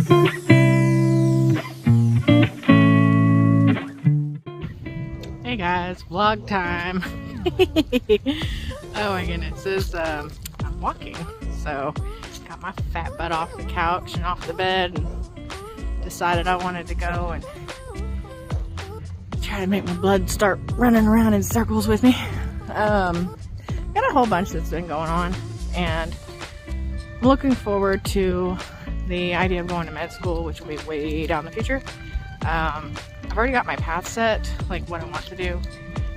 Hey guys, vlog time. Oh my goodness, I'm walking, so got my fat butt off the couch and off the bed and decided I wanted to go and try to make my blood start running around in circles with me. Got a whole bunch that's been going on, and I'm looking forward to the idea of going to med school, which will be way down the future. I've already got my path set, like what I want to do,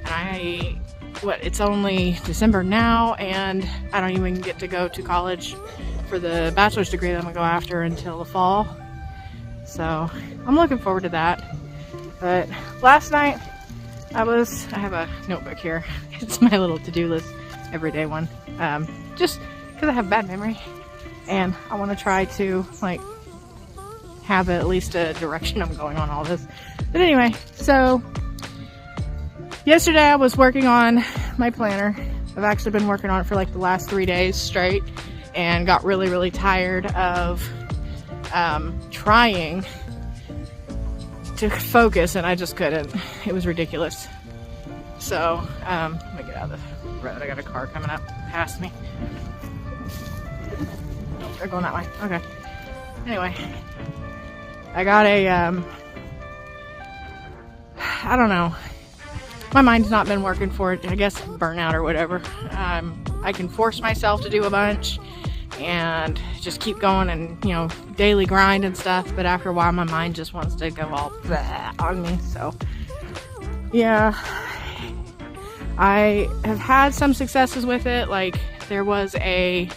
and it's only December now, and I don't even get to go to college for the bachelor's degree that I'm gonna go after until the fall. So I'm looking forward to that. But last night I have a notebook here. It's my little to-do list, everyday one. Just because I have bad memory, and I want to try to like have at least a direction I'm going on all this. But anyway, so yesterday I was working on my planner. I've actually been working on it for like the last 3 days straight, and got really tired of trying to focus, and I just couldn't. It was ridiculous. So let me get out of the road. I got a car coming up past me. Oh, they're going that way. Okay. Anyway, I got a I don't know. My mind's not been working for it. I guess burnout or whatever. I can force myself to do a bunch and just keep going and, you know, daily grind and stuff, but after a while my mind just wants to go all on me. So yeah, I have had some successes with it. Like there was a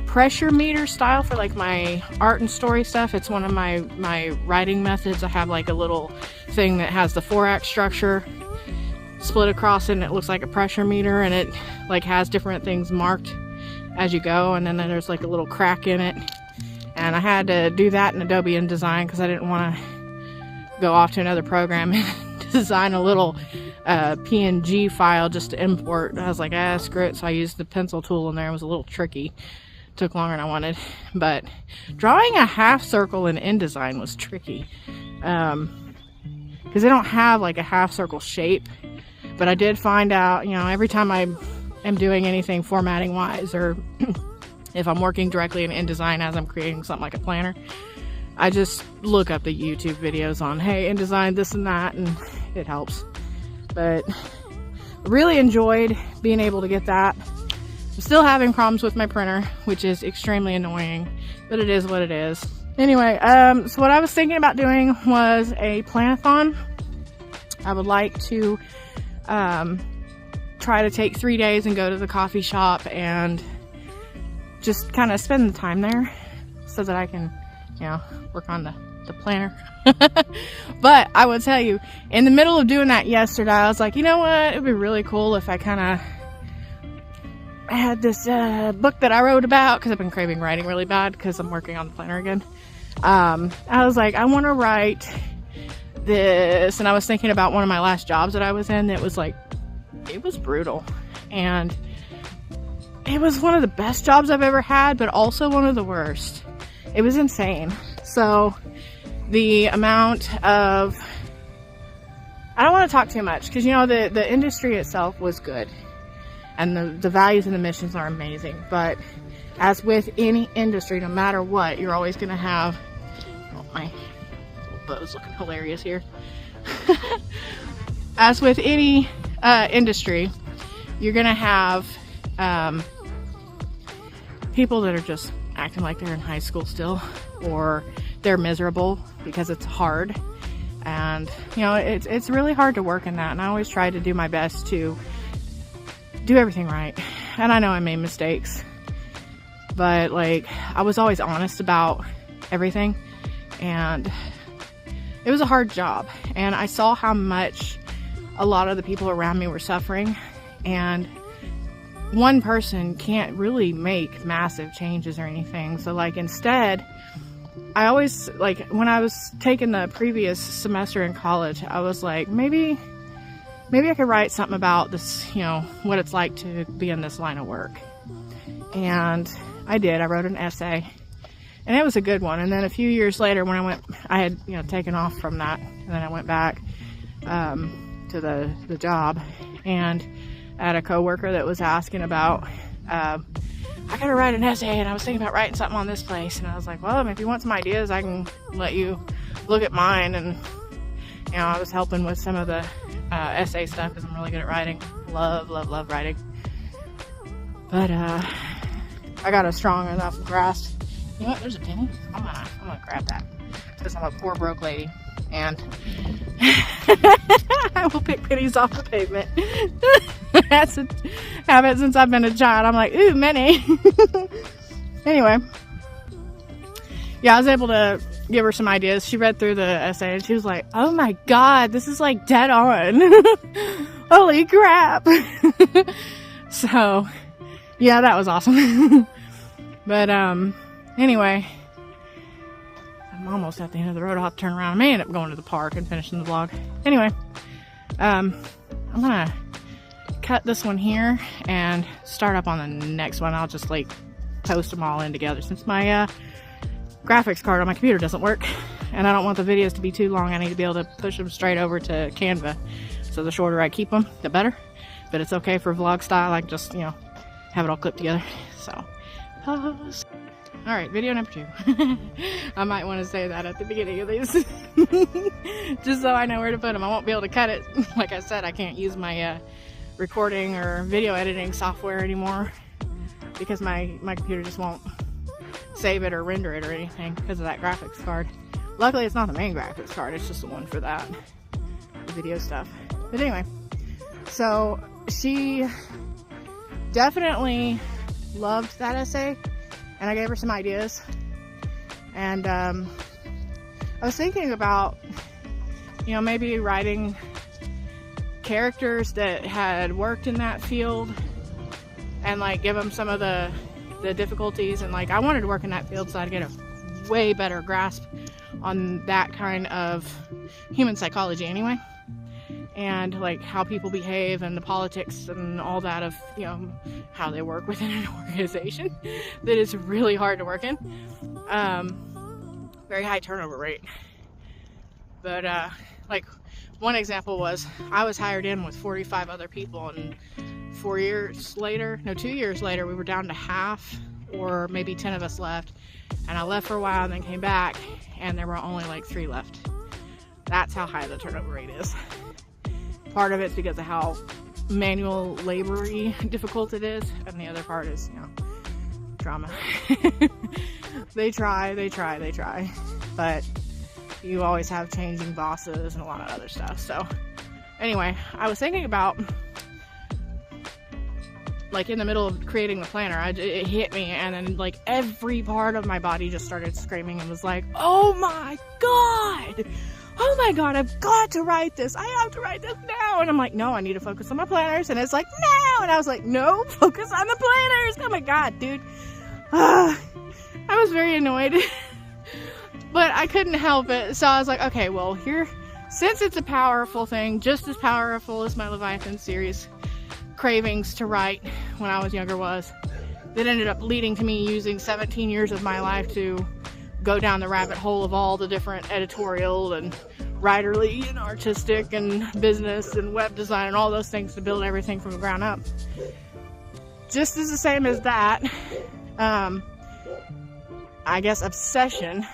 pressure meter style for like my art and story stuff. It's one of my writing methods. I have like a little thing that has the 4-act structure split across, and it looks like a pressure meter, and it like has different things marked as you go, and then there's like a little crack in it. And I had to do that in Adobe InDesign because I didn't want to go off to another program and design a little PNG file just to import. I was like, screw it. So I used the pencil tool in there. It was a little tricky. Took longer than I wanted, but drawing a half circle in InDesign was tricky because they don't have like a half circle shape. But I did find out, you know, every time I am doing anything formatting wise, or if I'm working directly in InDesign as I'm creating something like a planner, I just look up the YouTube videos on, hey, InDesign this and that, and it helps. But really enjoyed being able to get that. I'm still having problems with my printer, which is extremely annoying, but it is what it is. Anyway, so what I was thinking about doing was a planathon. I would like to try to take 3 days and go to the coffee shop and just kind of spend the time there so that I can, you know, work on the planner. But I will tell you, in the middle of doing that yesterday, I was like, you know what, it would be really cool if I had this book that I wrote about, because I've been craving writing really bad because I'm working on the planner again. I was like, I want to write this, and I was thinking about one of my last jobs that I was in that was like, it was brutal, and it was one of the best jobs I've ever had, but also one of the worst. It was insane. So the amount of, I don't want to talk too much because, you know, the industry itself was good, and the values and the missions are amazing, but as with any industry, no matter what, you're always going to have, oh, my bow's looking hilarious here. As with any industry, you're going to have people that are just acting like they're in high school still, or they're miserable because it's hard. And, you know, it's really hard to work in that, and I always try to do my best to do everything right. And I know I made mistakes, but like, I was always honest about everything, and it was a hard job, and I saw how much a lot of the people around me were suffering, and one person can't really make massive changes or anything. So like, instead, I always, like, when I was taking the previous semester in college, I was like, maybe I could write something about this, you know, what it's like to be in this line of work. And I did. I wrote an essay, and it was a good one. And then a few years later, when I had, you know, taken off from that, and then I went back to the job, and I had a coworker that was asking about, I gotta write an essay, and I was thinking about writing something on this place. And I was like, well, if you want some ideas, I can let you look at mine. And, you know, I was helping with some of the essay stuff because I'm really good at writing. Love writing. But I got a strong enough grasp. You know what? There's a penny. I'm gonna grab that because I'm a poor broke lady, and I will pick pennies off the pavement. That's a habit since I've been a child. I'm like, ooh, money. Anyway, yeah, I was able to give her some ideas. She read through the essay and she was like, oh my god, this is like dead on. Holy crap. So yeah, that was awesome. But anyway, I'm almost at the end of the road. I'll have to turn around. I may end up going to the park and finishing the vlog. Anyway, I'm gonna cut this one here and start up on the next one. I'll just like post them all in together since my graphics card on my computer doesn't work, and I don't want the videos to be too long. I need to be able to push them straight over to Canva, so the shorter I keep them, the better. But it's okay for vlog style. I can just, you know, have it all clipped together. So, pause. All right, video number 2. I might want to say that at the beginning of these, just so I know where to put them. I won't be able to cut it. Like I said, I can't use my recording or video editing software anymore because my computer just won't save it or render it or anything because of that graphics card. Luckily, it's not the main graphics card. It's just the one for that, the video stuff. But anyway, so she definitely loved that essay, and I gave her some ideas. And I was thinking about, you know, maybe writing characters that had worked in that field and like give them some of the difficulties. And like, I wanted to work in that field so I'd get a way better grasp on that kind of human psychology anyway, and like how people behave and the politics and all that of, you know, how they work within an organization that is really hard to work in. Very high turnover rate. But like one example was I was hired in with 45 other people, and 2 years later, we were down to half, or maybe 10 of us left. And I left for a while and then came back, and there were only like 3 left. That's how high the turnover rate is. Part of it's because of how manual labor-y difficult it is, and the other part is, you know, drama. They try, but you always have changing bosses and a lot of other stuff. So anyway, I was thinking about, like, in the middle of creating the planner, it hit me, and then like every part of my body just started screaming and was like, oh my god, I've got to write this. I have to write this now. And I'm like, no, I need to focus on my planners. And it's like, no. And I was like, no, focus on the planners. Oh my god, dude. I was very annoyed. But I couldn't help it. So I was like, okay, well, here, since it's a powerful thing, just as powerful as my Leviathan series cravings to write when I was younger was, that ended up leading to me using 17 years of my life to go down the rabbit hole of all the different editorial and writerly and artistic and business and web design and all those things to build everything from the ground up. Just as the same as that, I guess obsession.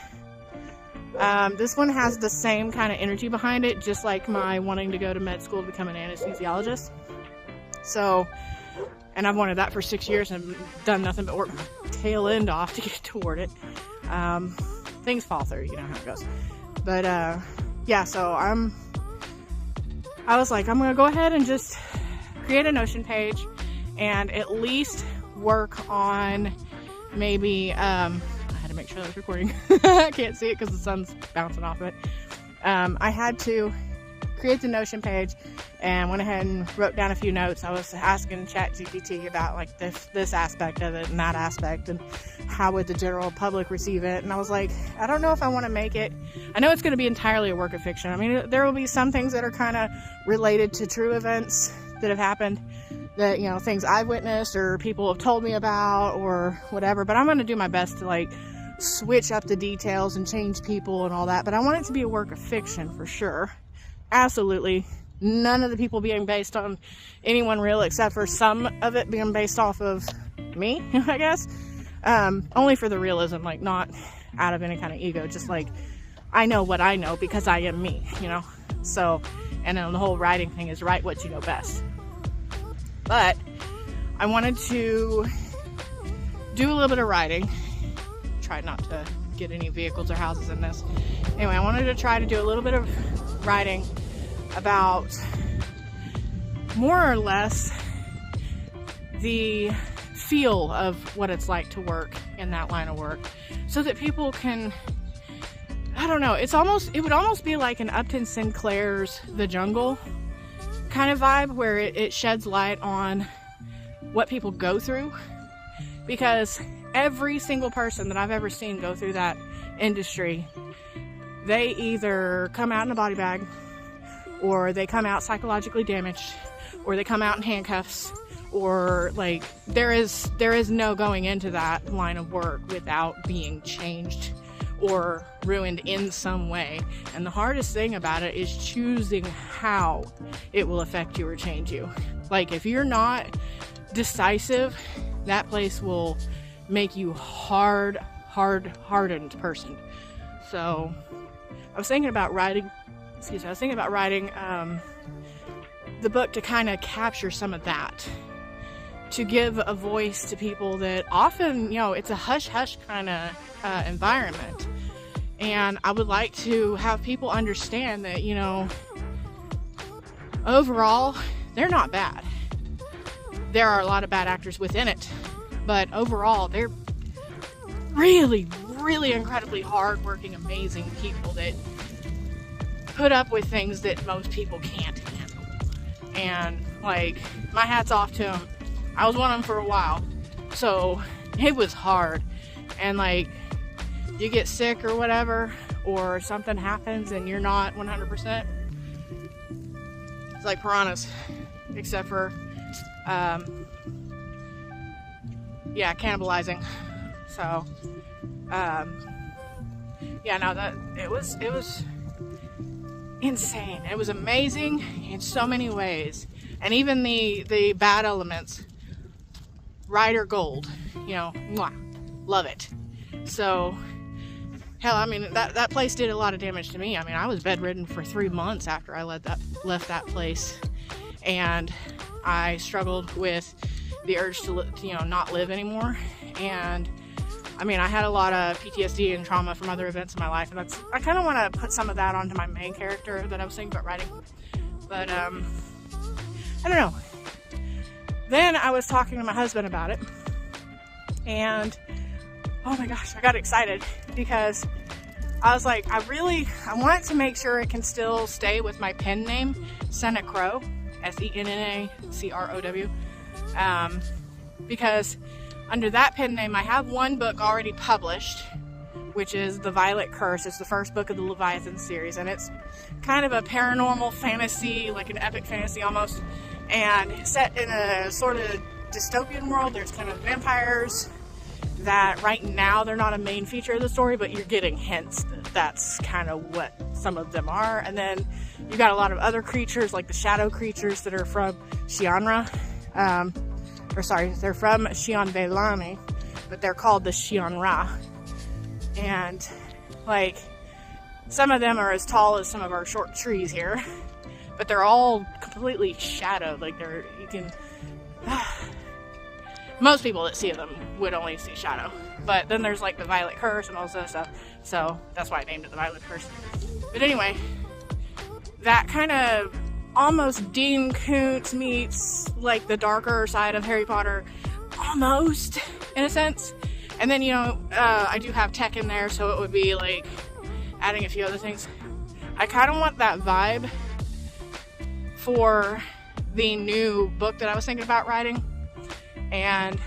This one has the same kind of energy behind it, just like my wanting to go to med school to become an anesthesiologist. So, and I've wanted that for 6 years and done nothing but work my tail end off to get toward it. Things fall through, you know how it goes. But yeah, so I was like, I'm gonna go ahead and just create a Notion page and at least work on maybe, I had to make sure I was recording. I can't see it because the sun's bouncing off it. I had to create the Notion page and went ahead and wrote down a few notes. I was asking ChatGPT about like this aspect of it and that aspect, and how would the general public receive it. And I was like, I don't know if I want to make it, I know it's going to be entirely a work of fiction. I mean, there will be some things that are kind of related to true events that have happened, that, you know, things I've witnessed or people have told me about or whatever, but I'm going to do my best to like switch up the details and change people and all that. But I want it to be a work of fiction for sure. Absolutely. None of the people being based on anyone real, except for some of it being based off of me, I guess. Only for the realism, like not out of any kind of ego, just like I know what I know because I am me, you know. So, and then the whole writing thing is write what you know best. But I wanted to do a little bit of writing. Try not to get any vehicles or houses in this. Anyway, I wanted to try to do a little bit of writing about more or less the feel of what it's like to work in that line of work, so that people can, I don't know, it would almost be like an Upton Sinclair's The Jungle kind of vibe, where it sheds light on what people go through, because every single person that I've ever seen go through that industry, they either come out in a body bag, or they come out psychologically damaged, or they come out in handcuffs, or like there is no going into that line of work without being changed or ruined in some way. And the hardest thing about it is choosing how it will affect you or change you. Like if you're not decisive, that place will make you hardened person. So I was thinking about writing the book to kind of capture some of that, to give a voice to people that often, you know, it's a hush-hush kind of environment. And I would like to have people understand that, you know, overall, they're not bad. There are a lot of bad actors within it, but overall, they're really, really incredibly hard-working, amazing people that put up with things that most people can't handle. And, like, my hat's off to them. I was one of them for a while, so it was hard. And, like, you get sick or whatever, or something happens and you're not 100%, it's like piranhas, except for, cannibalizing. So, it was insane. It was amazing in so many ways. And even the bad elements, Ryder Gold, you know, mwah, love it. So, hell, I mean, that place did a lot of damage to me. I mean, I was bedridden for 3 months after I left that place. And I struggled with the urge to, you know, not live anymore. And I mean, I had a lot of PTSD and trauma from other events in my life, and I kind of want to put some of that onto my main character that I was thinking about writing. But I don't know. Then I was talking to my husband about it, and oh my gosh, I got excited because I was like, I want to make sure it can still stay with my pen name, Senna Crow, SENNACROW, because under that pen name I have one book already published, which is The Violet Curse. It's the first book of the Leviathan series, and it's kind of a paranormal fantasy, like an epic fantasy almost, and set in a sort of dystopian world. There's kind of vampires that right now they're not a main feature of the story, but you're getting hints that that's kind of what some of them are. And then you got a lot of other creatures, like the shadow creatures that are from Shianra. They're from Shion-Velani, but they're called the Shion-Ra. And, like, some of them are as tall as some of our short trees here, but they're all completely shadowed. Like, most people that see them would only see shadow. But then there's, like, the Violet Curse and all this other stuff, so that's why I named it the Violet Curse. But anyway, that kind of almost Dean Koontz meets, like, the darker side of Harry Potter, almost, in a sense. And then, you know, I do have tech in there, so it would be, like, adding a few other things. I kind of want that vibe for the new book that I was thinking about writing. And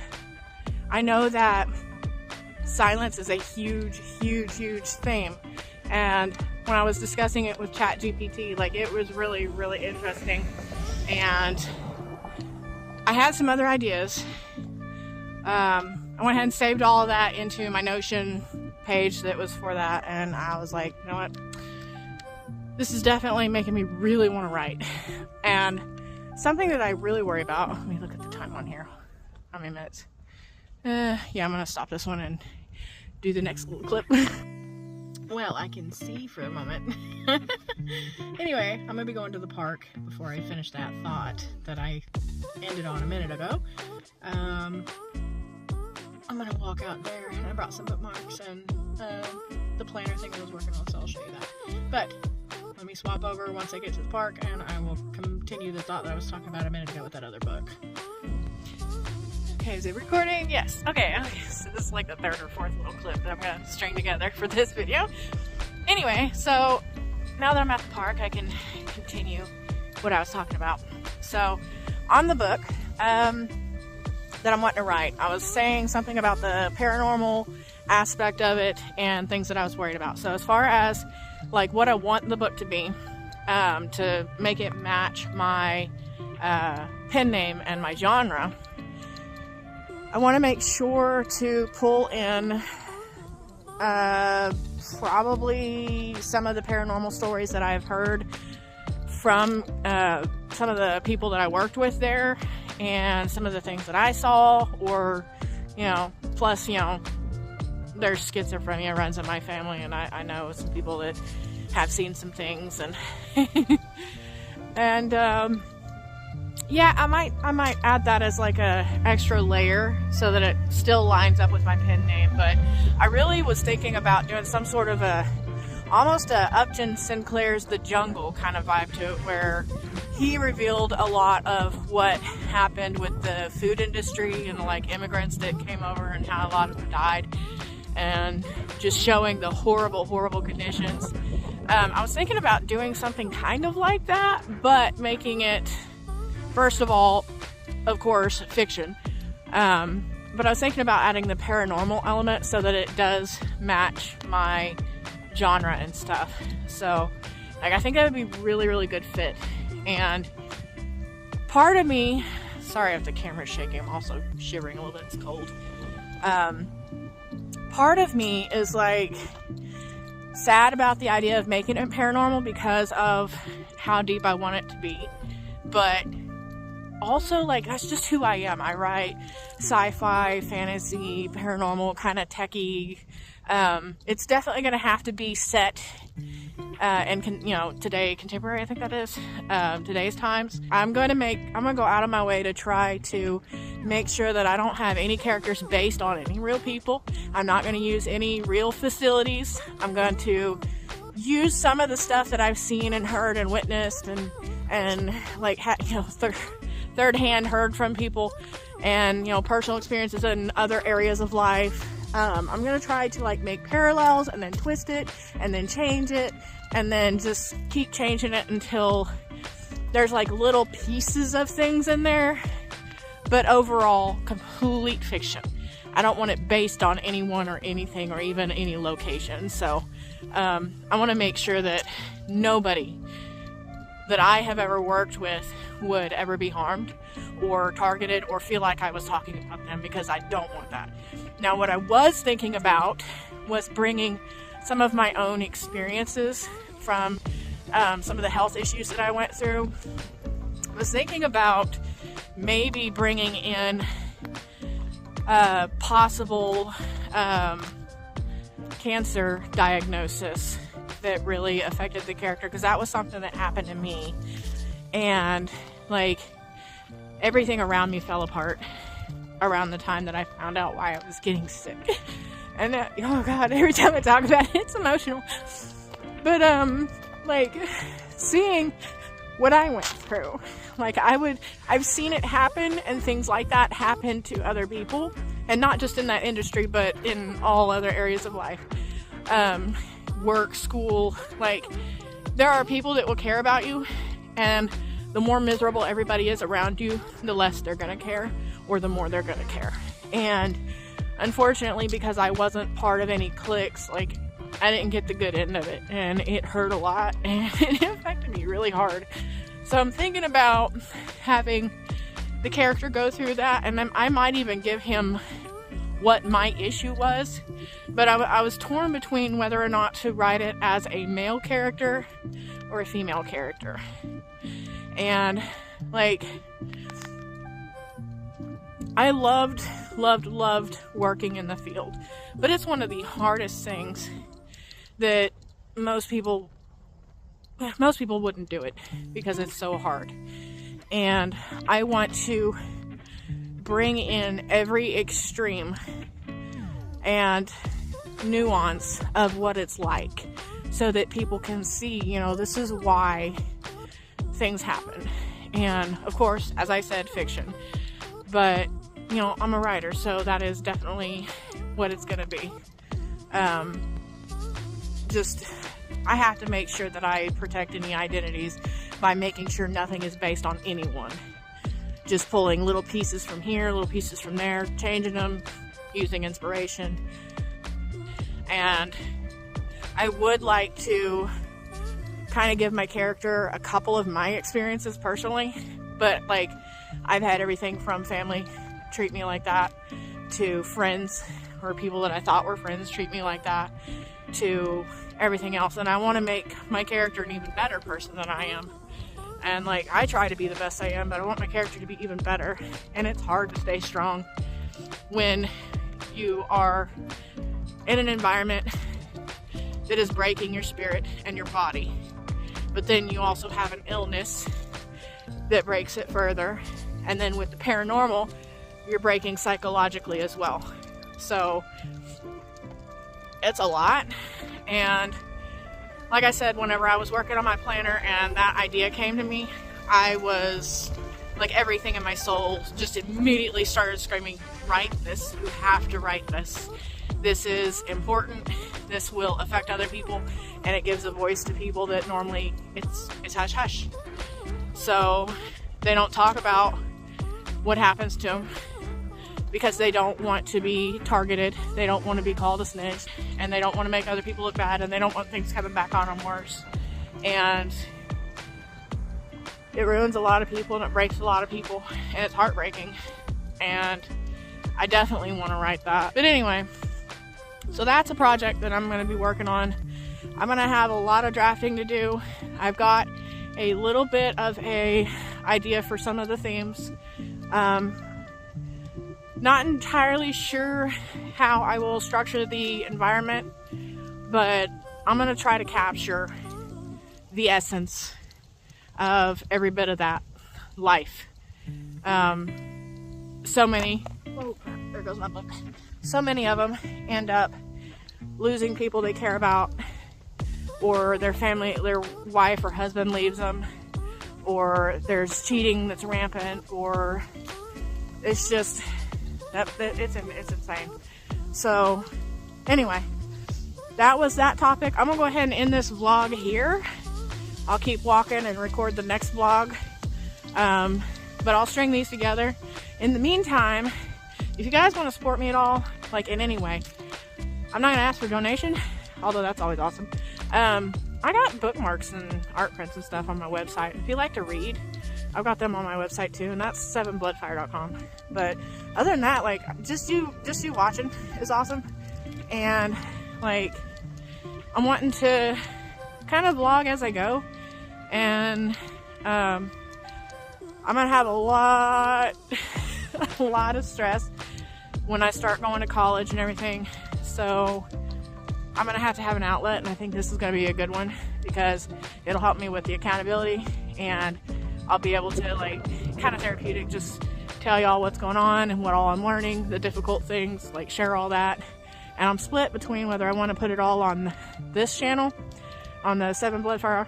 I know that silence is a huge, huge, huge theme. And when I was discussing it with ChatGPT, like, it was really, really interesting. And I had some other ideas. I went ahead and saved all of that into my Notion page that was for that, and I was like, you know what? This is definitely making me really want to write. And something that I really worry about, let me look at the time on here. How many minutes? Yeah, I'm gonna stop this one and do the next little clip. Well, I can see for a moment. Anyway, I'm gonna be going to the park before I finish that thought that I ended on a minute ago. I'm gonna walk out there, and I brought some bookmarks and the planner thing I was working on, so I'll show you that. But let me swap over once I get to the park, and I will continue the thought that I was talking about a minute ago with that other book. Okay, is it recording? Yes. Okay, so this is like the third or fourth little clip that I'm gonna string together for this video. Anyway, so now that I'm at the park, I can continue what I was talking about. So on the book that I'm wanting to write, I was saying something about the paranormal aspect of it and things that I was worried about. So as far as like what I want the book to be, to make it match my pen name and my genre, I want to make sure to pull in probably some of the paranormal stories that I've heard from some of the people that I worked with there, and some of the things that I saw, or, you know, plus, you know, there's schizophrenia runs in my family, and I know some people that have seen some things, and and yeah, I might add that as like a extra layer so that it still lines up with my pen name. But I really was thinking about doing some sort of almost a Upton Sinclair's The Jungle kind of vibe to it, where he revealed a lot of what happened with the food industry and like immigrants that came over and how a lot of them died, and just showing the horrible, horrible conditions. I was thinking about doing something kind of like that, but making it, first of all, of course, fiction. But I was thinking about adding the paranormal element so that it does match my genre and stuff. So, like, I think that would be really, really good fit. And part of me, sorry if the camera's shaking, I'm also shivering a little bit, it's cold. Part of me is like sad about the idea of making it paranormal because of how deep I want it to be. But also, like, that's just who I am. I write sci-fi, fantasy, paranormal, kind of techie. It's definitely going to have to be set in, you know, today, contemporary, I think that is, today's times. I'm going to go out of my way to try to make sure that I don't have any characters based on any real people. I'm not going to use any real facilities. I'm going to use some of the stuff that I've seen and heard and witnessed and like, you know, third hand heard from people, and, you know, personal experiences in other areas of life. I'm gonna try to like make parallels and then twist it and then change it and then just keep changing it until there's like little pieces of things in there, but overall complete fiction. I don't want it based on anyone or anything or even any location. So I want to make sure that nobody that I have ever worked with would ever be harmed or targeted or feel like I was talking about them, because I don't want that. Now, what I was thinking about was bringing some of my own experiences from some of the health issues that I went through. I was thinking about maybe bringing in possible cancer diagnosis that really affected the character, because that was something that happened to me, and like everything around me fell apart around the time that I found out why I was getting sick. And oh god, every time I talk about it, it's emotional. But like seeing what I went through, like I've seen it happen, and things like that happen to other people, and not just in that industry, but in all other areas of life. Work, school, like there are people that will care about you, and the more miserable everybody is around you, the less they're gonna care, or the more they're gonna care. And unfortunately, because I wasn't part of any cliques, like I didn't get the good end of it, and it hurt a lot, and it affected me really hard. So I'm thinking about having the character go through that, and I might even give him what my issue was, but I was torn between whether or not to write it as a male character or a female character. And like, I loved working in the field, but it's one of the hardest things that most people wouldn't do it because it's so hard. And I want to bring in every extreme and nuance of what it's like so that people can see, you know, this is why things happen. And of course, as I said, fiction, but you know, I'm a writer, so that is definitely what it's gonna be. I have to make sure that I protect any identities by making sure nothing is based on anyone. Just pulling little pieces from here, little pieces from there, changing them, using inspiration. And I would like to kind of give my character a couple of my experiences personally, but like, I've had everything from family treat me like that, to friends or people that I thought were friends treat me like that, to everything else. And I want to make my character an even better person than I am. And like, I try to be the best I am, but I want my character to be even better. And it's hard to stay strong when you are in an environment that is breaking your spirit and your body. But then you also have an illness that breaks it further. And then with the paranormal, you're breaking psychologically as well. So it's a lot. And like I said, whenever I was working on my planner and that idea came to me, I was like, everything in my soul just immediately started screaming, write this, you have to write this. This is important, this will affect other people, and it gives a voice to people that normally it's hush hush. So they don't talk about what happens to them because they don't want to be targeted, they don't want to be called a snitch, and they don't want to make other people look bad, and they don't want things coming back on them worse. And it ruins a lot of people, and it breaks a lot of people, and it's heartbreaking. And I definitely want to write that. But anyway, so that's a project that I'm going to be working on. I'm going to have a lot of drafting to do. I've got a little bit of a idea for some of the themes. Not entirely sure how I will structure the environment, but I'm going to try to capture the essence of every bit of that life. So many of them end up losing people they care about, or their family, their wife or husband leaves them, or there's cheating that's rampant, or it's just it's insane. So anyway, that was that topic. I'm gonna go ahead and end this vlog here. I'll keep walking and record the next vlog, but I'll string these together. In the meantime, if you guys want to support me at all, like in any way, I'm not gonna ask for donation, although that's always awesome. I got bookmarks and art prints and stuff on my website. If you like to read, I've got them on my website too, and that's 7bloodfire.com. But other than that, like, just you watching is awesome. And like, I'm wanting to kind of vlog as I go, and I'm gonna have a lot of stress when I start going to college and everything. So I'm gonna have to have an outlet, and I think this is gonna be a good one because it'll help me with the accountability, and I'll be able to, like, kind of therapeutic, just tell y'all what's going on and what all I'm learning, the difficult things, like share all that. And I'm split between whether I want to put it all on this channel, on the 7bloodfire.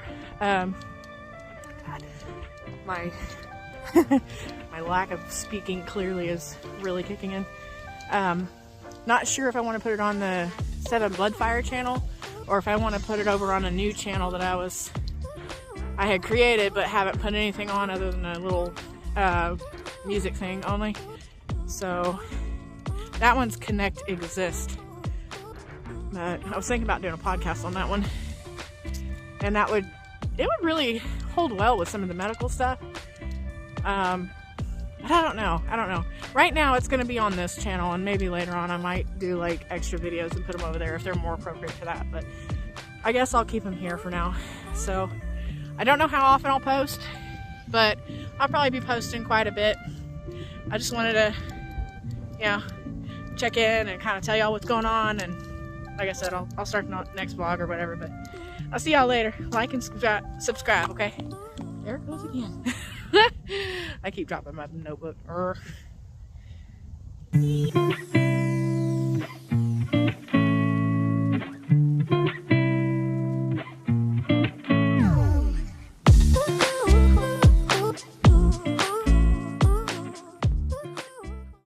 My my lack of speaking clearly is really kicking in. Not sure if I want to put it on the 7bloodfire channel, or if I want to put it over on a new channel that I had created but haven't put anything on other than a little music thing only. So that one's Connect Exist. But I was thinking about doing a podcast on that one, and it would really hold well with some of the medical stuff. But I don't know. Right now it's going to be on this channel, and maybe later on I might do like extra videos and put them over there if they're more appropriate for that. But I guess I'll keep them here for now. So I don't know how often I'll post, but I'll probably be posting quite a bit. I just wanted to, check in and kind of tell y'all what's going on. And like I said, I'll start the next vlog or whatever. But I'll see y'all later. Like and subscribe, okay? There it goes again. I keep dropping my notebook.